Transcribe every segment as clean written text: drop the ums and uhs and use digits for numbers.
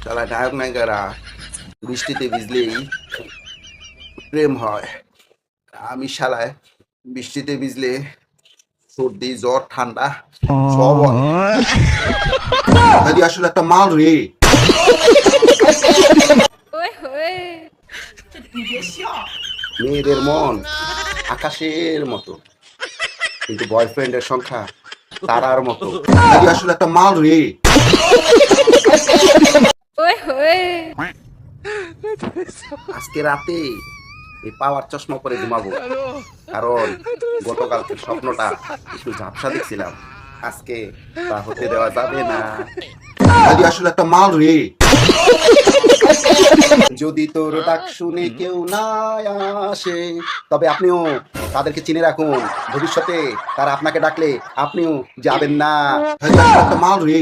শালা নায়ক নায়িকারা বৃষ্টিতে ভিজলেই প্রেম হয়। আমি শালায় বৃষ্টিতে ভিজলে সর্দি জ্বর ঠান্ডা সব হয়। আসলে একটা মাল রে। মেয়েদের মন আকাশের মতো, কিন্তু বয়ফ্রেন্ডের সংখ্যা তারার মতো। আসলে একটা মাল রে। আজকে রাতে এই পাওয়ার চশমা পরে ঘুমাবো, কারণ গতকালকের স্বপ্নটা একটু ঝাপসা দেখছিলাম, আজকে তা হতে দেওয়া যাবে না। আসলে একটা মাল রে। যদি তোর ডাক শুনে কেউ না আসে, তবে আপনিও তাদেরকে চিনে রাখুন, ভবিষ্যতে তারা আপনাকে ডাকলে আপনিও যাবেন না। একটা মাল রে।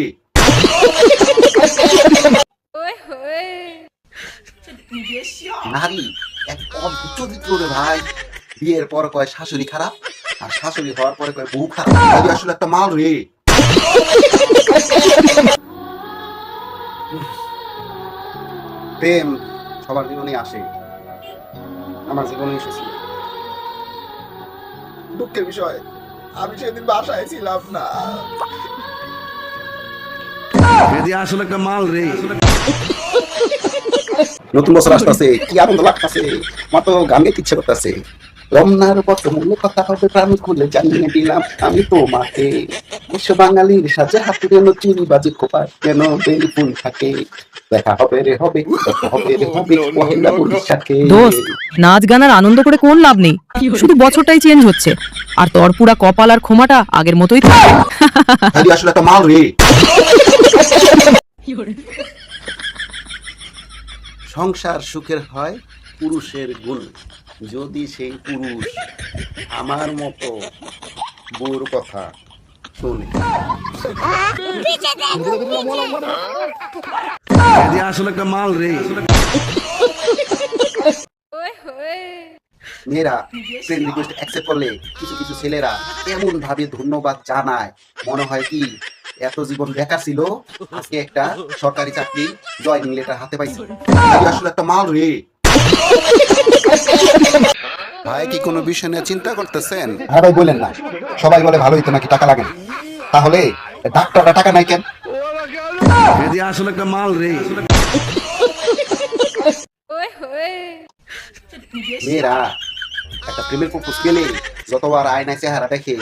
নারী এক অদ্ভুত চরিত্র রে ভাই। বিয়ের পর কয় শাশুড়ি খারাপ, আর শাশুড়ি হওয়ার পরে কয় বউ খারাপ। আসলে একটা মাল রে। প্রেম সবার জীবনে আসে, আমার জীবনে এসেছিল। দুঃখের বিষয়, আমি সেদিন বাসায় ছিলাম না। আসলে একটা মাল রে। নতুন বছর আসতেছে, কি আনন্দ লাগতেছে, আমার তো গান গাইতে ইচ্ছে করতেছে। রমনার কত মূল্য কথা হবে প্রাণ খুলে জানিয়ে দিলাম আমি তোমাকে। বিশ্ব বাঙালির সাজে হাতে যেন চুরি বাজি খোপায় যেন বেলি ফুল থাকে। দেখা হবে রে হবে, দেখা হবে রে হবে পহেলা বৈশাখে। দোস্ত, নাচ গান আর আনন্দ করে কোন লাভ নেই, শুধু বছরটাই চেঞ্জ হচ্ছে, আর তোর পুরা কপাল আর ক্ষমাটা আগের মতোই থাকে। আসলে একটা মাল রে। সংসার সুখের হয় পুরুষের গুণ, যদি সেই পুরুষ আমার মতো বউর কথা শুনে। আসলে একটা মাল রে। মেয়েরা ফ্রেন্ড রিকোয়েস্ট অ্যাকসেপ্ট করলে কিছু কিছু ছেলেরা এমন ভাবে ধন্যবাদ জানায়, মনে হয় কি এত জীবন বেকার ছিল, আজকে একটা সরকারি চাকরি জয়নিং লেটার হাতে পাইছি। আসলে একটা মাল রে। ভাই কি কোনো বিষয় নিয়ে চিন্তা করতেছেন? হ্যাঁ ভাই বলেন না, সবাই বলে ভালোই তো নাকি টাকা লাগে না, তাহলে ডাক্তাররা টাকা নাই কেন? আসলে একটা মাল রে। মেয়েরা একটা প্রেমের প্রপোজ পেলে যতবার আয়নায় চেহারা দেখে